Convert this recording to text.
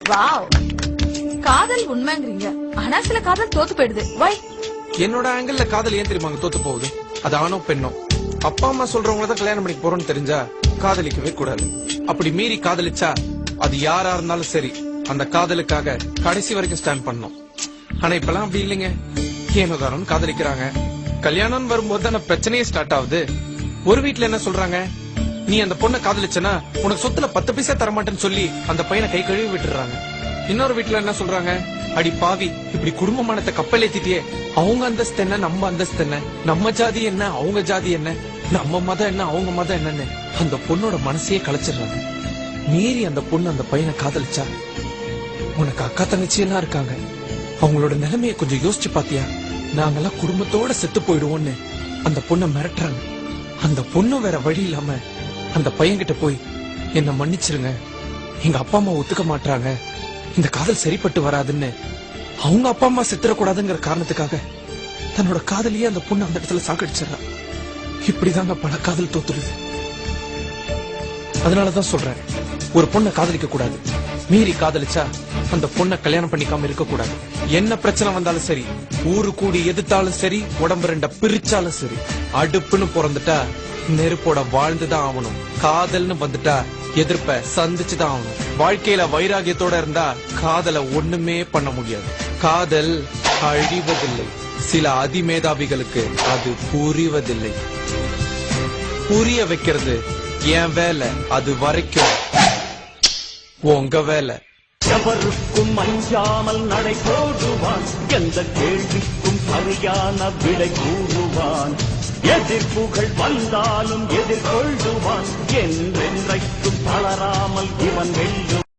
Wow, காதல் உண்மைங்கிறீங்க, ஆனா சில காதல் தோத்து போயிடுது. வை? என்னோட ஆங்கிள் காதல் ஏன் தெரியுமா தோத்து போகுது? அது ஆணோ பெண்ணோ, அப்பா அம்மா சொல்றவங்கள தான் கல்யாணம் பண்ணி போறோம்னு தெரிஞ்சா காதலிக்கவே கூடாது. அப்படி மீறி காதலிச்சா அது யாரா இருந்தாலும் சரி, அந்த காதலுக்காக கடைசி வரைக்கும் ஸ்டாண்ட் பண்ணணும். ஆனா இப்பெல்லாம் அப்படி இல்லைங்க. ஏனோதாரம் காதலிக்கிறாங்க, கல்யாணம் வரும்போது தானே பிரச்சனையே ஸ்டார்ட் ஆகுது. ஒரு வீட்டுல என்ன சொல்றாங்க, நீ அந்த பொண்ணை காதலிச்சனா உனக்கு சொத்துல 10 பைசா தரமாட்டேன்னு சொல்லி அந்த பையனை கை கழுவி விட்டுறாங்க. இன்னொரு வீட்டுல என்ன சொல்றாங்க, அடி பாவி, இப்படி குடும்பமானத்தை கப்பல் ஏத்திட்டியே, அவங்க அந்தஸ்து என்ன நம்ம அந்தஸ்து என்ன, நம்ம ஜாதி என்ன அவங்க ஜாதி என்ன, நம்ம மதம் என்ன அவங்க மதம் என்னன்னு அந்த பொண்ணோட மனசையே கலைச்சிடுறாங்க. மீறி அந்த பொண்ணு அந்த பையனை காதலிச்சா, உனக்கு அக்கா தங்கச்சி எல்லாம் இருக்காங்க, அவங்களோட நிலைமையை கொஞ்சம் யோசிச்சு பாத்தியா, நாங்கெல்லாம் குடும்பத்தோட செத்து போயிடுவோம்னு அந்த பொண்ணை மிரட்டுறாங்க. அந்த பொண்ணு வேற வழி இல்லாம அந்த பையன்கிட்ட போய் என்ன மன்னிச்சிருங்க, எங்க அப்பா அம்மா ஒத்துக்க மாட்டாங்க, இந்த காதல் சரிப்பட்டு வராதுன்னு அவங்க அப்பா அம்மா செத்துறக்கூடாதுங்கிற காரணத்துக்காக தன்னோட காதலியே அந்த பொண்ணு அந்த இடத்துல சாக்கடிச்சிடறா. இப்படிதாங்க பல காதல் தோத்துருது. அதனாலதான் சொல்றேன், ஒரு பொண்ணை காதலிக்க கூடாது. மீறி காதலிச்சா அந்த பொண்ணை கல்யாணம் பண்ணிக்காம இருக்க கூடாது. என்ன பிரச்சனை வந்தாலும் சரி, ஊரு கூடி எதிர்த்தாலும் சரி, உடம்பு ரெண்ட பிரிச்சாலும் சரி, அடுப்புன்னு பிறந்துட்டா நெருப்போட வாழ்ந்துதான் ஆகணும். காதல்னு வந்துட்டா எதிர்ப்ப சந்திச்சுதான் ஆகணும். வாழ்க்கையில வைராகியத்தோட இருந்தா காதலை ஒண்ணுமே பண்ண முடியாது. காதல் அழிவதில்லை, சில அதிமேதாவிகளுக்கு அது புரிவதில்லை. புரிய வைக்கிறது என் வேலை, அது வரைக்கும் உங்க வேலை. எவருக்கும் அஞ்சாமல் நடை போடுவான், எந்த கேள்விக்கும் சரியான விடை கூறுவான். எதிர்ப்புகள் வந்தாலும் எதிர்கொள்ளுவான், என்றென்றைக்கும் தளராமல் இவன் வெல்லுவான்.